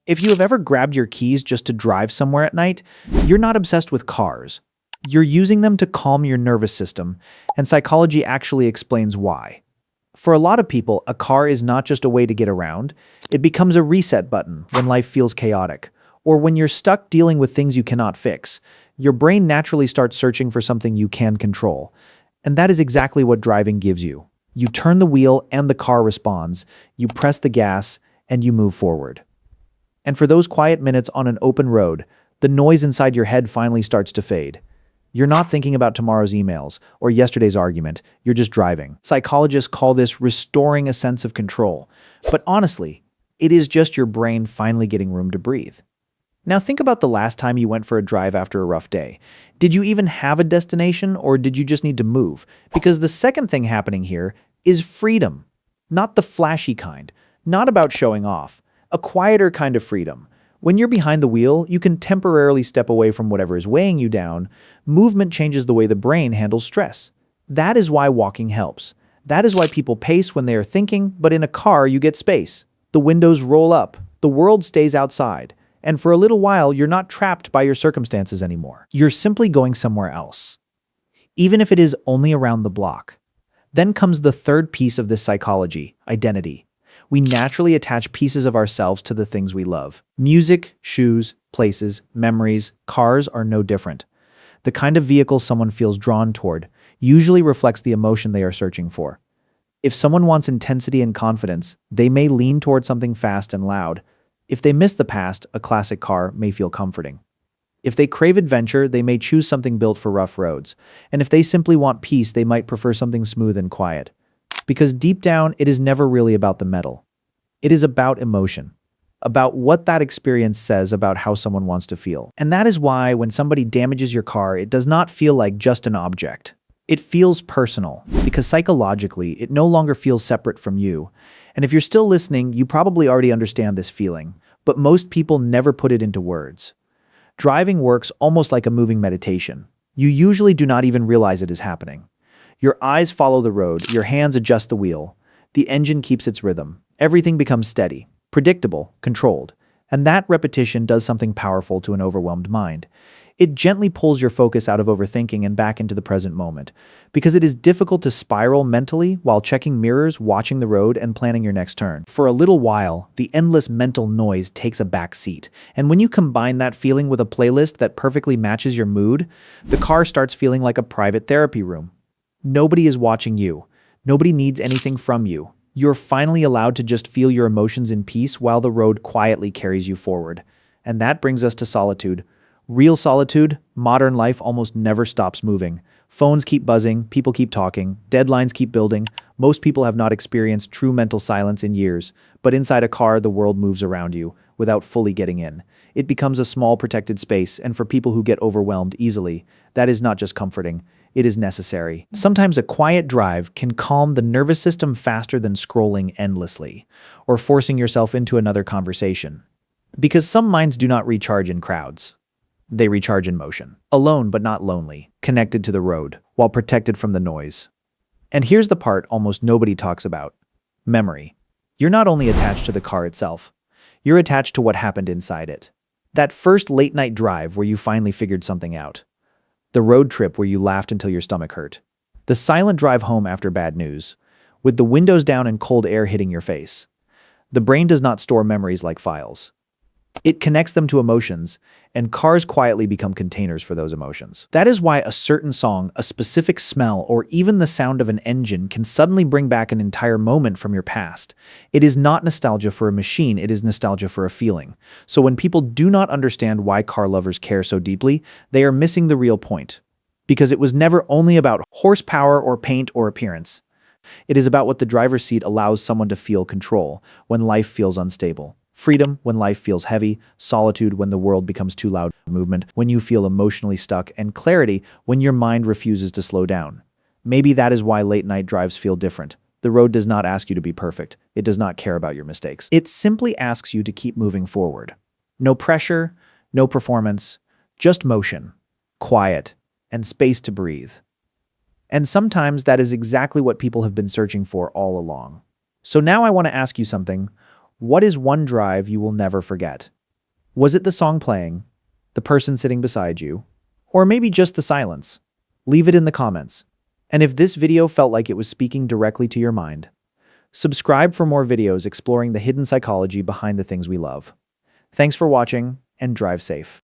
If you have ever grabbed your keys just to drive somewhere at night, you're not obsessed with cars. You're using them to calm your nervous system, and psychology actually explains why. For a lot of people, a car is not just a way to get around, it becomes a reset button when life feels chaotic, or when you're stuck dealing with things you cannot fix. Your brain naturally starts searching for something you can control, and that is exactly what driving gives you. You turn the wheel and the car responds, you press the gas, and you move forward. And for those quiet minutes on an open road, the noise inside your head finally starts to fade. You're not thinking about tomorrow's emails or yesterday's argument, you're just driving. Psychologists call this restoring a sense of control. But honestly, it is just your brain finally getting room to breathe. Now think about the last time you went for a drive after a rough day. Did you even have a destination, or did you just need to move? Because the second thing happening here is freedom. Not the flashy kind, not about showing off. A quieter kind of freedom. When you're behind the wheel, you can temporarily step away from whatever is weighing you down. Movement changes the way the brain handles stress. That is why walking helps. That is why people pace when they are thinking, but in a car you get space. The windows roll up. The world stays outside. And for a little while, you're not trapped by your circumstances anymore. You're simply going somewhere else. Even if it is only around the block. Then comes the third piece of this psychology, identity. We naturally attach pieces of ourselves to the things we love. Music, shoes, places, memories, cars are no different. The kind of vehicle someone feels drawn toward usually reflects the emotion they are searching for. If someone wants intensity and confidence, they may lean toward something fast and loud. If they miss the past, a classic car may feel comforting. If they crave adventure, they may choose something built for rough roads. And if they simply want peace, they might prefer something smooth and quiet. Because deep down, it is never really about the metal. It is about emotion, about what that experience says about how someone wants to feel. And that is why when somebody damages your car, it does not feel like just an object. It feels personal, because psychologically, it no longer feels separate from you. And if you're still listening, you probably already understand this feeling, but most people never put it into words. Driving works almost like a moving meditation. You usually do not even realize it is happening. Your eyes follow the road, your hands adjust the wheel, the engine keeps its rhythm. Everything becomes steady, predictable, controlled. And that repetition does something powerful to an overwhelmed mind. It gently pulls your focus out of overthinking and back into the present moment, because it is difficult to spiral mentally while checking mirrors, watching the road, and planning your next turn. For a little while, the endless mental noise takes a back seat, and when you combine that feeling with a playlist that perfectly matches your mood, the car starts feeling like a private therapy room. Nobody is watching you. Nobody needs anything from you. You're finally allowed to just feel your emotions in peace while the road quietly carries you forward. And that brings us to solitude. Real solitude, modern life almost never stops moving. Phones keep buzzing, people keep talking, deadlines keep building. Most people have not experienced true mental silence in years, but inside a car, the world moves around you without fully getting in. It becomes a small protected space, and for people who get overwhelmed easily, that is not just comforting, it is necessary. Sometimes a quiet drive can calm the nervous system faster than scrolling endlessly, or forcing yourself into another conversation. Because some minds do not recharge in crowds. They recharge in motion. Alone but not lonely, connected to the road, while protected from the noise. And here's the part almost nobody talks about. Memory. You're not only attached to the car itself, you're attached to what happened inside it. That first late-night drive where you finally figured something out. The road trip where you laughed until your stomach hurt. The silent drive home after bad news, with the windows down and cold air hitting your face. The brain does not store memories like files. It connects them to emotions, and cars quietly become containers for those emotions. That is why a certain song, a specific smell, or even the sound of an engine can suddenly bring back an entire moment from your past. It is not nostalgia for a machine, it is nostalgia for a feeling. So when people do not understand why car lovers care so deeply, they are missing the real point. Because it was never only about horsepower or paint or appearance. It is about what the driver's seat allows someone to feel control when life feels unstable. Freedom when life feels heavy, solitude when the world becomes too loud, movement when you feel emotionally stuck, and clarity when your mind refuses to slow down. Maybe that is why late-night drives feel different. The road does not ask you to be perfect. It does not care about your mistakes. It simply asks you to keep moving forward. No pressure, no performance, just motion, quiet, and space to breathe. And sometimes that is exactly what people have been searching for all along. So now I want to ask you something. What is one drive you will never forget? Was it the song playing, the person sitting beside you, or maybe just the silence? Leave it in the comments. And if this video felt like it was speaking directly to your mind, subscribe for more videos exploring the hidden psychology behind the things we love. Thanks for watching, and drive safe.